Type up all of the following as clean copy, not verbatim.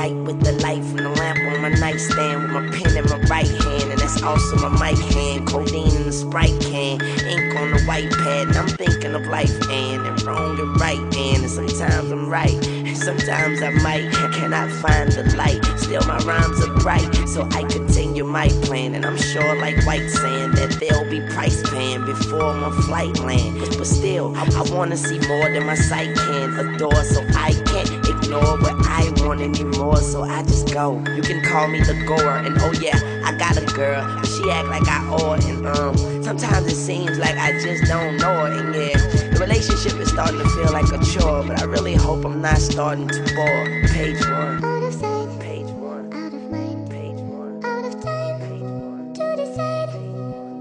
write with the light from the lamp on my nightstand, with my pen in my right hand, and that's also my mic hand. Codeine in the Sprite can, ink on the white pad, and I'm thinking of life and wrong and right, and sometimes I'm right, and sometimes I might cannot find the light. Still my rhymes are bright, so I continue my plan, and I'm sure like white sand that there'll be price paying before my flight land. But still, I wanna see more than my sight can adore, so I can't ignore what I want anymore, so I just go. You can call me the goer, and oh yeah, I got a girl, but she act like I owe her, and sometimes it seems like I just don't know her, and yeah, the relationship is starting to feel like a chore, but I really hope I'm not starting to bore. Page 1. Out of sight, Page 1. out of mind, Page 1. out of time Page 1. to decide.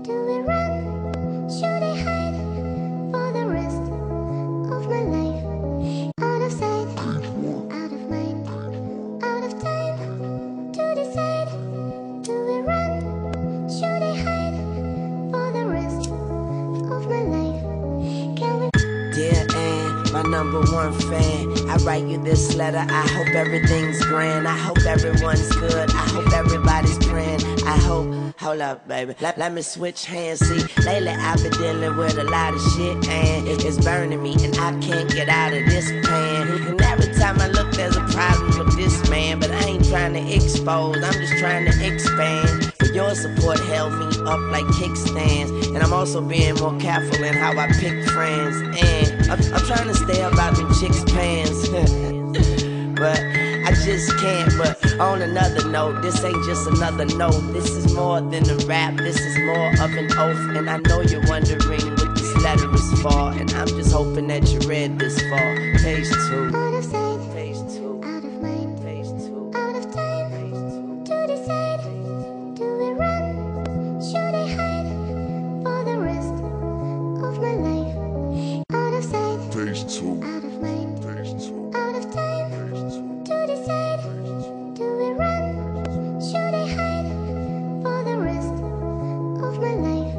Do we run? Should I hide for the rest of my life? Out of sight, out of mind, out of time to decide. Do we run? Should I hide for the rest of my life? Can we? Dear Ann, my #1 fan, I write you this letter. I hope everything's grand. I hope everyone's good. I hope everybody's praying. I hope. Hold up, baby. Let me switch hands. See, lately I've been dealing with a lot of shit, and it's burning me, and I can't get out of this pan. And every time I look, there's a problem with this man. But I ain't trying to expose, I'm just trying to expand. But your support held me up like kickstands, and I'm also being more careful in how I pick friends. And I'm trying to stay up out them chicks' pants, but I just can't. But on another note, this ain't just another note. This is more than a rap, this is more of an oath. And I know you're wondering what this letter is for, and I'm just hoping that you read this far. Page 2. Out of sight, Page 2. out of mind, Page 2. out of time Page 2. to decide. Do we run? Should I hide for the rest of my life? Out of sight, Page 2. out of mind, Page 2. out of time Page 2. to decide. Do we run? Should I hide for the rest of my life?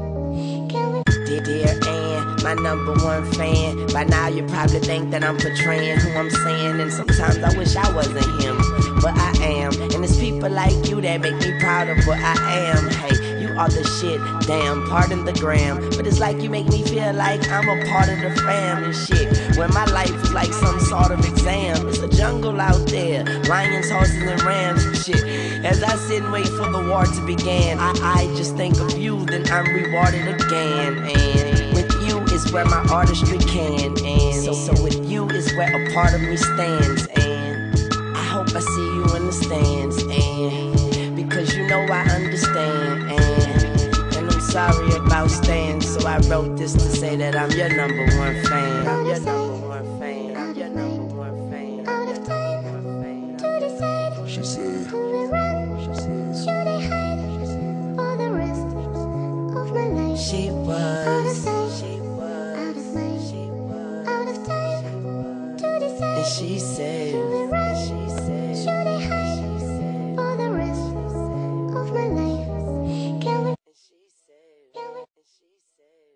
Can we? Dear Ann, my #1 fan. By now you probably think that I'm portraying who I'm saying, and sometimes I wish I wasn't him, but I am. And it's people like you that make me proud of what I am. Hey, you are the shit, damn, pardon the gram, but it's like you make me feel like I'm a part of the fam and shit. When my life is like some sort of exam, it's a jungle out there, lions, horses, and rams and shit. As I sit and wait for the war to begin, I just think of you, then I'm rewarded again. And with you is where my artistry can, and so with you is where a part of me stands. And I hope I see you in the stands, and because you know I understand. And I'm sorry about staying, so I wrote this to say that I'm your #1 fan. I'm your #1 fan. I'm your #1 fan. Out of time to decide. She said, Do we run? she said, Should I hide for the rest of my life? She Out of was, sight, she was, out of mind, she was, out of time to decide. and she said, Do we run? she said, Should I hide for the rest of my life? Can we? and she said, Can we? and she said.